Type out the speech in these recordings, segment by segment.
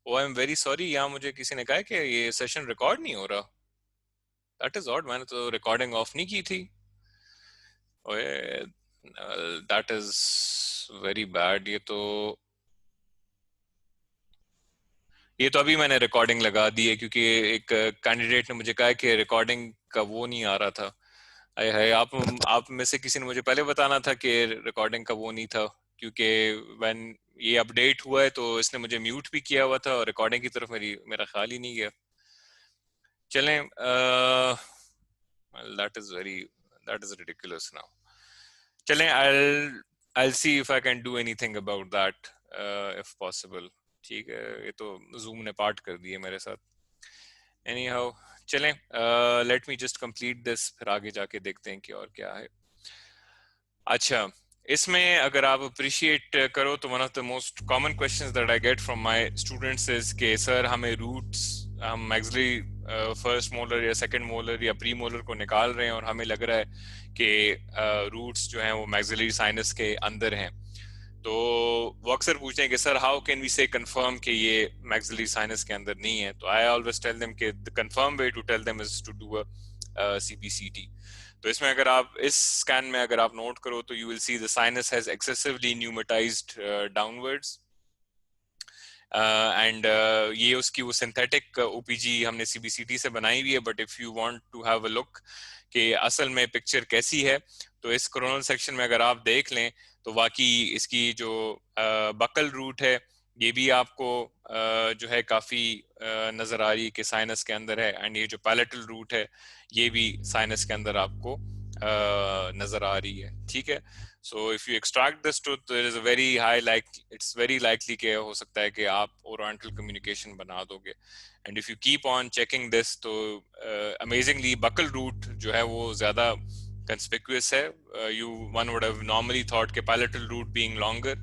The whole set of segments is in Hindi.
O I am very sorry, यहाँ मुझे किसी ने कहा कि ये सेशन रिकॉर्ड नहीं हो रहा। दैट इज ऑड, मैंने तो रिकॉर्डिंग ऑफ नहीं की थी। ओए, दैट इज वेरी बैड। ये तो अभी मैंने रिकॉर्डिंग लगा दी है, क्योंकि एक कैंडिडेट ने मुझे कहा कि रिकॉर्डिंग का वो नहीं आ रहा था। अरे है, आप में से किसी ने मुझे पहले बताना था कि रिकॉर्डिंग का वो नहीं था, क्योंकि व्हेन ये अपडेट हुआ है तो इसने मुझे म्यूट भी किया हुआ था और रिकॉर्डिंग की तरफ मेरा ख्याल ही नहीं गया। चलें, that is very, that is ridiculous now. चलें, I'll see if I can do anything about that, if possible। ठीक है, ये तो जूम ने पार्ट कर दिए मेरे साथ। एनी हाउ, चलें, let me just complete this, फिर आगे जाके देखते हैं कि और क्या है। अच्छा, इसमें अगर आप अप्रिशिएट करो तो one of the most common questions that I get from my students is के सर हमें रूट्स, हम मैक्सिलरी फर्स्ट मोलर या सेकंड मोलर या प्री मोलर को निकाल रहे हैं और हमें लग रहा है कि रूट्स जो हैं वो मैक्सिलरी साइनस के अंदर हैं। तो वो अक्सर पूछते हैं कि sir how can we say confirm कि ये मैक्सिलरी साइनस के अंदर नहीं है। तो आई ऑलवेज टेल देम कि the confirm way to tell them is to do a CBCT. तो इसमें अगर आप इस स्कैन में अगर आप नोट करो तो you will see the sinus has excessively pneumatized downwards, and ये उसकी वो सिंथेटिक ओपीजी हमने सीबीसीटी से बनाई हुई है। But if you want to have a look कि असल में पिक्चर कैसी है, तो इस कोरोनल सेक्शन में अगर आप देख लें तो वाकई इसकी जो बकल रूट है ये भी आपको जो है काफी नजर आ रही है कि साइनस के अंदर है, एंड ये जो पैलेटल रूट है ये भी साइनस के अंदर आपको नजर आ रही है। ठीक है, so if you extract this truth, there is a very high like, it's very likely कि हो सकता है कि आप ओरेंटल कम्युनिकेशन बना दोगे। And if you keep on checking this तो अमेजिंगली बकल रूट जो है वो ज्यादा कंस्पिक्यूअस है। You one would have normally thought के पैलेटल रूट बीइंग लॉन्गर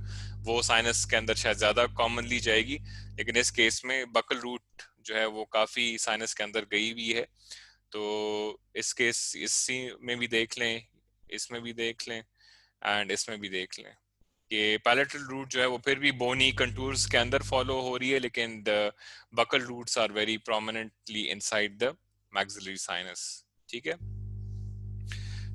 वो साइनस के अंदर शायद ज्यादा कॉमनली जाएगी, लेकिन इस केस में बकल रूट जो है वो काफी साइनस के अंदर गई हुई है। तो इस केस इसी में भी देख लें, इसमें भी देख लें, एंड इसमें भी देख लें कि पैलेटल रूट जो है वो फिर भी बोनी कंटूर्स के अंदर फॉलो हो रही है, लेकिन the buccal roots are very prominently inside the maxillary sinus. ठीक है,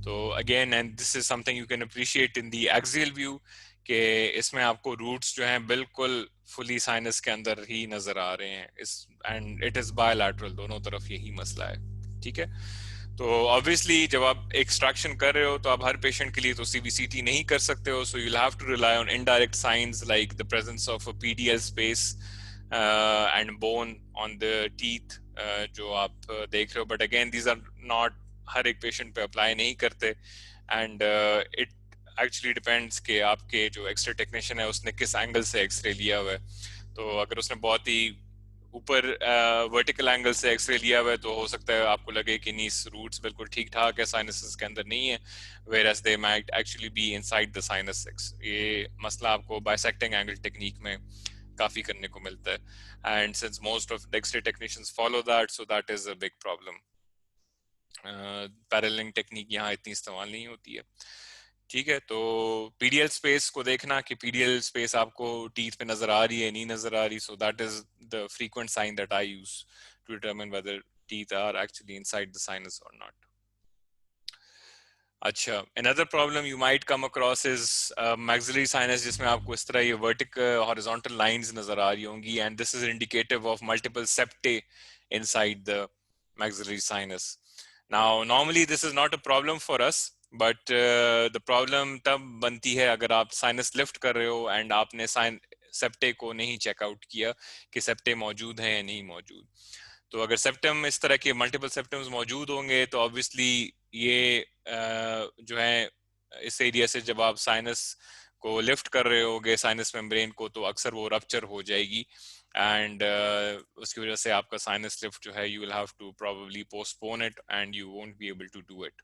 तो again and this is something you can appreciate in the axial view कि इसमें आपको रूट्स जो हैं बिल्कुल फुली साइनस के अंदर ही नजर आ रहे हैं इस, एंड इट इज बायलैटरल, दोनों तरफ यही मसला है। ठीक है, तो ऑब्वियसली जब आप एक्सट्रैक्शन कर रहे हो तो आप हर पेशेंट के लिए तो सीबीसीटी नहीं कर सकते हो, सो you'll have to rely on indirect signs like the presence of a PDL space and bone on the teeth, जो आप देख रहे हो। But again these are not हर एक पेशेंट पे अप्लाई नहीं करते, एंड इट एक्चुअली डिपेंड्स कि आपके जो एक्सरे टेक्नीशियन है उसने किस एंगल से एक्सरे लिया हुआ है। तो अगर उसने बहुत ही ऊपर वर्टिकल एंगल से एक्सरे लिया हुआ है तो हो सकता है आपको लगे कि नीस रूट्स बिल्कुल ठीक ठाक है, साइनसेस के अंदर नहीं है, whereas they might actually be inside the sinus। ये मसला आपको बाइसेक्टिंग एंगल टेक्निक में काफी करने को मिलता है, and since most of the X ray technicians follow that, so that is a big problem. Paralleling technique यहाँ इतनी इस्तेमाल नहीं होती है। ठीक है, तो पीडीएल स्पेस को देखना कि पीडीएल स्पेस आपको टीथ पे नजर आ रही है नहीं नजर आ रही, so that is the frequent sign that I use to determine whether teeth are actually inside the sinus और नॉट। अच्छा, another problem you might come across is maxillary sinus, जिसमें आपको इस तरह ये vertical horizontal lines नजर आ रही होंगी, and this is indicative of multiple septae inside the maxillary sinus. Now normally this is not a problem for us, but the problem तब बनती है अगर आप sinus lift कर रहे हो and आपने septae को नहीं check out किया कि septae मौजूद हैं या नहीं मौजूद। तो अगर सेप्टम इस तरह के मल्टीपल सेप्टम्स मौजूद होंगे तो ऑब्वियसली ये जो है इस एरिया से जब आप साइनस को लिफ्ट कर रहे होगे साइनस मेम्ब्रेन को, तो अक्सर वो रप्चर हो जाएगी, एंड उसकी वजह से आपका साइनस लिफ्ट जो है you will have to probably postpone it and you won't be able to do it.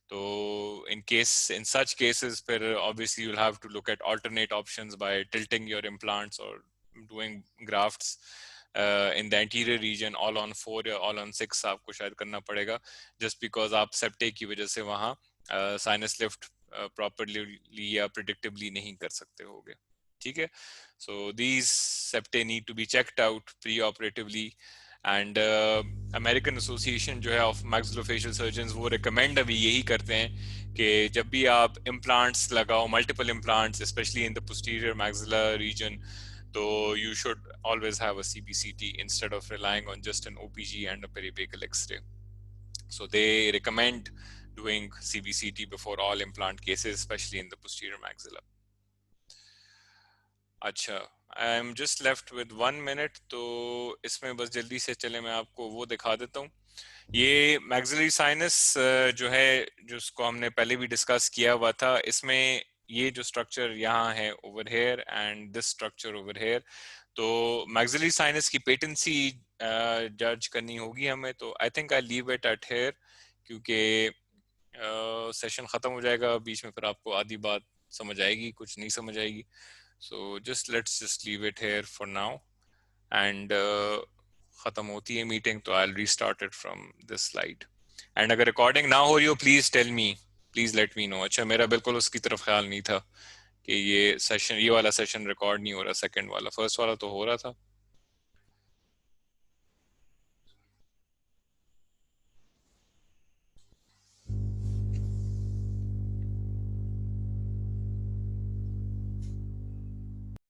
तो in such cases फिर obviously you'll have to look at alternate options by tilting your implants or doing grafts in the anterior region, all on 4 या all on 6 आपको शायद करना पड़ेगा, just because आप septic की वजह से वहाँ sinus lift properly या predictably नहीं कर सकते होगे। ठीक है. So these septae need to be checked out pre-operatively. And American association जो है ऑफ मैक्सिलोफेशियल सर्जन्स वो रिकमेंड अभी यही करते हैं कि जब भी आप इम्प्लांट्स लगाओ, multiple implants specially in the posterior maxillary region, तो you should always have a CBCT instead of relying on just an OPG and a periapical X-ray. So they recommend doing CBCT before all implant cases, especially in the posterior maxilla. अच्छा, I am just left with 1 minute, तो इसमें बस जल्दी से चले मैं आपको वो दिखा देता हूँ. ये मैक्सिलरी साइनस जो है, जिसको हमने पहले भी डिस्कस किया हुआ था, इसमें ये जो स्ट्रक्चर यहाँ है over here and this structure over here, तो मैक्सिलरी साइनस की पेटेंसी जज करनी होगी हमें. तो I think I leave it at here, क्योंकि सेशन खत्म हो जाएगा बीच में, फिर आपको आधी बात समझ आएगी, कुछ नहीं समझ आएगी. So let's just leave it here for now, and खत्म होती है मीटिंग तो I'll restart it from this slide. And अगर रिकॉर्डिंग ना हो रही हो, please tell me, please let me know. अच्छा, मेरा बिल्कुल उसकी तरफ ख्याल नहीं था कि ये वाला सेशन रिकॉर्ड नहीं हो रहा, सेकंड वाला, फर्स्ट वाला तो हो रहा था.